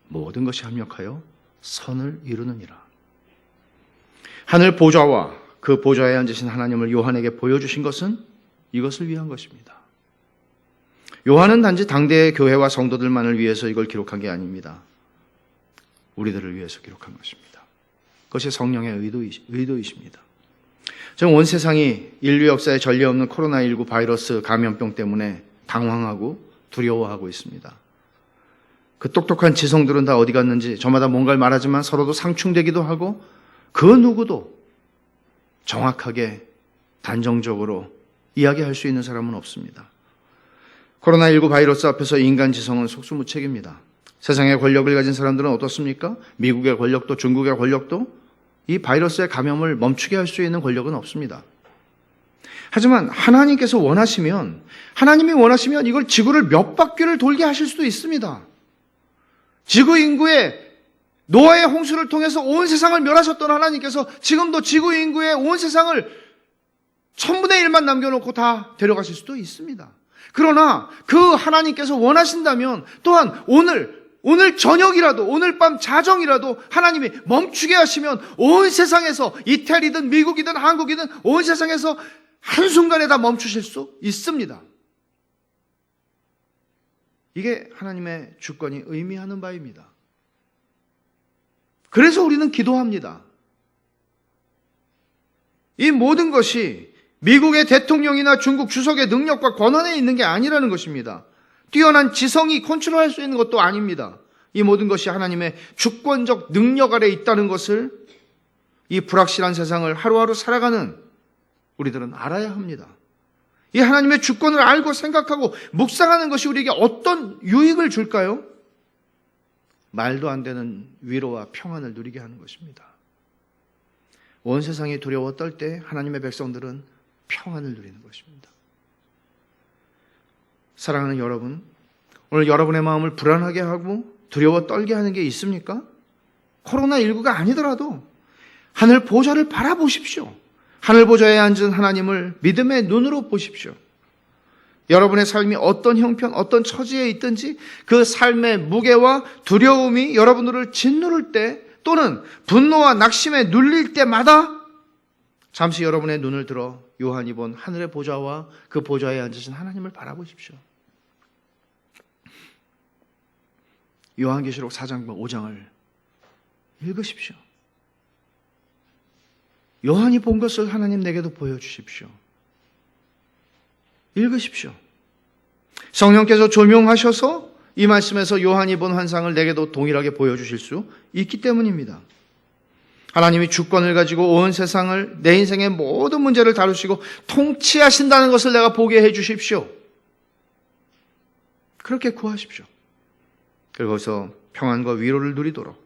모든 것이 합력하여 선을 이루느니라. 하늘 보좌와 그 보좌에 앉으신 하나님을 요한에게 보여주신 것은 이것을 위한 것입니다. 요한은 단지 당대의 교회와 성도들만을 위해서 이걸 기록한 게 아닙니다. 우리들을 위해서 기록한 것입니다. 그것이 성령의 의도이십니다. 지금 온 세상이 인류 역사에 전례 없는 코로나19 바이러스 감염병 때문에 당황하고 두려워하고 있습니다. 그 똑똑한 지성들은 다 어디 갔는지 저마다 뭔가를 말하지만 서로도 상충되기도 하고 그 누구도 정확하게 단정적으로 이야기할 수 있는 사람은 없습니다. 코로나19 바이러스 앞에서 인간 지성은 속수무책입니다. 세상의 권력을 가진 사람들은 어떻습니까? 미국의 권력도 중국의 권력도 이 바이러스의 감염을 멈추게 할 수 있는 권력은 없습니다. 하지만 하나님이 원하시면 이걸 지구를 몇 바퀴를 돌게 하실 수도 있습니다. 지구 인구의 노아의 홍수를 통해서 온 세상을 멸하셨던 하나님께서 지금도 지구 인구의 온 세상을 1000분의 1만 남겨놓고 다 데려가실 수도 있습니다. 그러나 그 하나님께서 원하신다면 또한 오늘 저녁이라도, 오늘 밤 자정이라도 하나님이 멈추게 하시면 온 세상에서, 이태리든 미국이든 한국이든 온 세상에서 한순간에 다 멈추실 수 있습니다. 이게 하나님의 주권이 의미하는 바입니다. 그래서 우리는 기도합니다. 이 모든 것이 미국의 대통령이나 중국 주석의 능력과 권한에 있는 게 아니라는 것입니다. 뛰어난 지성이 컨트롤할 수 있는 것도 아닙니다. 이 모든 것이 하나님의 주권적 능력 아래 있다는 것을 이 불확실한 세상을 하루하루 살아가는 우리들은 알아야 합니다. 이 하나님의 주권을 알고 생각하고 묵상하는 것이 우리에게 어떤 유익을 줄까요? 말도 안 되는 위로와 평안을 누리게 하는 것입니다. 온 세상이 두려워 떨 때 하나님의 백성들은 평안을 누리는 것입니다. 사랑하는 여러분, 오늘 여러분의 마음을 불안하게 하고 두려워 떨게 하는 게 있습니까? 코로나19가 아니더라도 하늘 보좌를 바라보십시오. 하늘 보좌에 앉은 하나님을 믿음의 눈으로 보십시오. 여러분의 삶이 어떤 형편, 어떤 처지에 있든지 그 삶의 무게와 두려움이 여러분들을 짓누를 때 또는 분노와 낙심에 눌릴 때마다 잠시 여러분의 눈을 들어 요한이 본 하늘의 보좌와 그 보좌에 앉으신 하나님을 바라보십시오. 요한계시록 4장과 5장을 읽으십시오. 요한이 본 것을 하나님 내게도 보여주십시오. 읽으십시오. 성령께서 조명하셔서 이 말씀에서 요한이 본 환상을 내게도 동일하게 보여주실 수 있기 때문입니다. 하나님이 주권을 가지고 온 세상을, 내 인생의 모든 문제를 다루시고 통치하신다는 것을 내가 보게 해 주십시오. 그렇게 구하십시오. 그리고 거기서 평안과 위로를 누리도록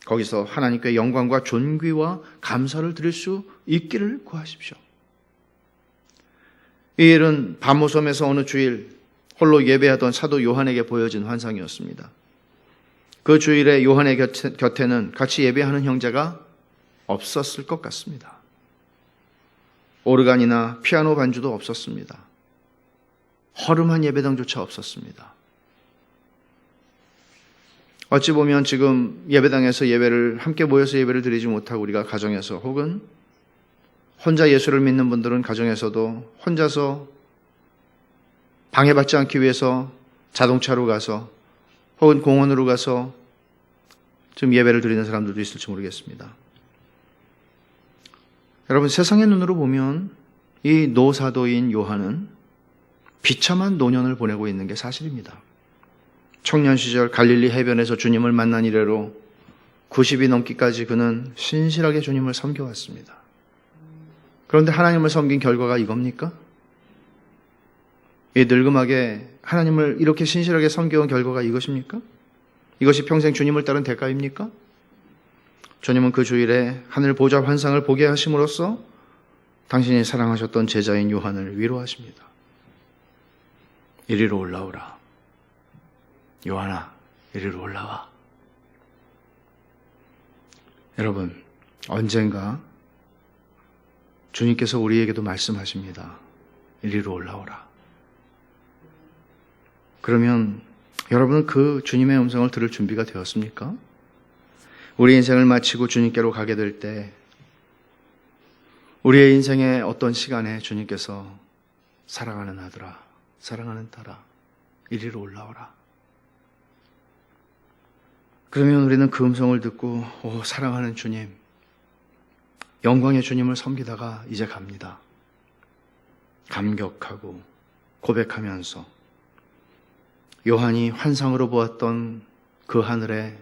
거기서 하나님께 영광과 존귀와 감사를 드릴 수 있기를 구하십시오. 이 일은 반모섬에서 어느 주일 홀로 예배하던 사도 요한에게 보여진 환상이었습니다. 그 주일에 요한의 곁에는 같이 예배하는 형제가 없었을 것 같습니다. 오르간이나 피아노 반주도 없었습니다. 허름한 예배당조차 없었습니다. 어찌 보면 지금 예배당에서 함께 모여서 예배를 드리지 못하고 우리가 가정에서 혹은 혼자 예수를 믿는 분들은 가정에서도 혼자서 방해받지 않기 위해서 자동차로 가서 혹은 공원으로 가서 지금 예배를 드리는 사람들도 있을지 모르겠습니다. 여러분, 세상의 눈으로 보면 이 노사도인 요한은 비참한 노년을 보내고 있는 게 사실입니다. 청년 시절 갈릴리 해변에서 주님을 만난 이래로 90이 넘기까지 그는 신실하게 주님을 섬겨왔습니다. 그런데 하나님을 섬긴 결과가 이겁니까? 이 늙음하게 하나님을 이렇게 신실하게 섬겨온 결과가 이것입니까? 이것이 평생 주님을 따른 대가입니까? 주님은 그 주일에 하늘 보좌 환상을 보게 하심으로써 당신이 사랑하셨던 제자인 요한을 위로하십니다. 이리로 올라오라. 요한아, 이리로 올라와. 여러분, 언젠가 주님께서 우리에게도 말씀하십니다. 이리로 올라오라. 그러면 여러분은 그 주님의 음성을 들을 준비가 되었습니까? 우리 인생을 마치고 주님께로 가게 될 때 우리의 인생의 어떤 시간에 주님께서 사랑하는 아들아, 사랑하는 딸아, 이리로 올라오라. 그러면 우리는 그 음성을 듣고 사랑하는 주님, 영광의 주님을 섬기다가 이제 갑니다. 감격하고 고백하면서 요한이 환상으로 보았던 그 하늘의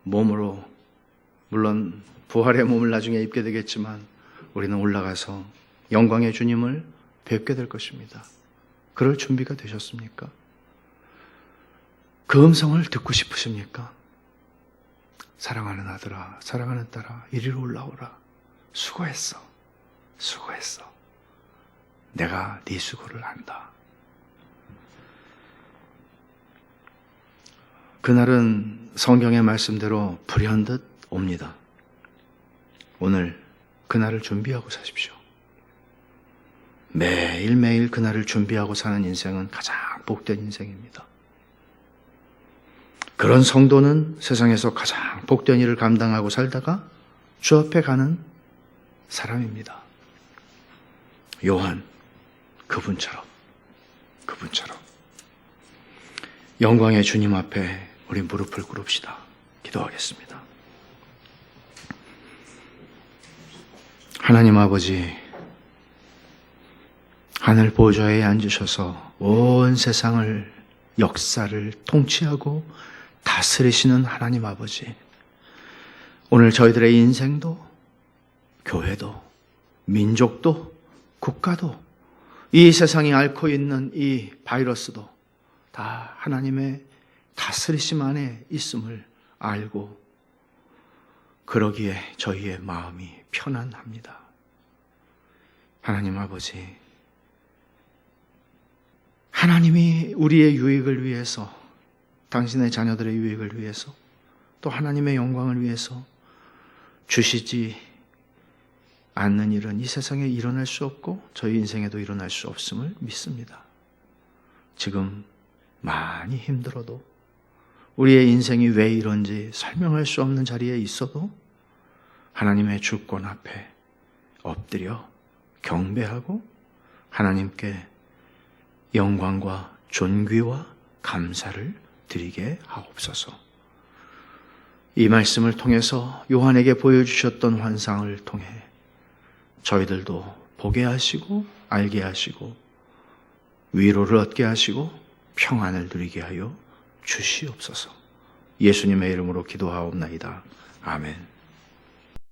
몸으로, 물론 부활의 몸을 나중에 입게 되겠지만 우리는 올라가서 영광의 주님을 뵙게 될 것입니다. 그럴 준비가 되셨습니까? 그 음성을 듣고 싶으십니까? 사랑하는 아들아, 사랑하는 딸아, 이리로 올라오라. 수고했어. 수고했어. 내가 네 수고를 한다. 그날은 성경의 말씀대로 불현듯 옵니다. 오늘 그날을 준비하고 사십시오. 매일매일 그날을 준비하고 사는 인생은 가장 복된 인생입니다. 그런 성도는 세상에서 가장 복된 일을 감당하고 살다가 주 앞에 가는 사람입니다. 요한, 그분처럼 영광의 주님 앞에 우리 무릎을 꿇읍시다. 기도하겠습니다. 하나님 아버지, 하늘 보좌에 앉으셔서 온 세상을, 역사를 통치하고 다스리시는 하나님 아버지, 오늘 저희들의 인생도, 교회도, 민족도, 국가도, 이 세상이 앓고 있는 이 바이러스도 다 하나님의 다스리심 안에 있음을 알고, 그러기에 저희의 마음이 편안합니다. 하나님 아버지, 하나님이 우리의 유익을 위해서, 당신의 자녀들의 유익을 위해서, 또 하나님의 영광을 위해서 주시지 않는 일은 이 세상에 일어날 수 없고 저희 인생에도 일어날 수 없음을 믿습니다. 지금 많이 힘들어도, 우리의 인생이 왜 이런지 설명할 수 없는 자리에 있어도 하나님의 주권 앞에 엎드려 경배하고 하나님께 영광과 존귀와 감사를 드리게 하옵소서. 이 말씀을 통해서 요한에게 보여주셨던 환상을 통해 저희들도 보게 하시고 알게 하시고 위로를 얻게 하시고 평안을 누리게 하여 주시옵소서. 예수님의 이름으로 기도하옵나이다. 아멘.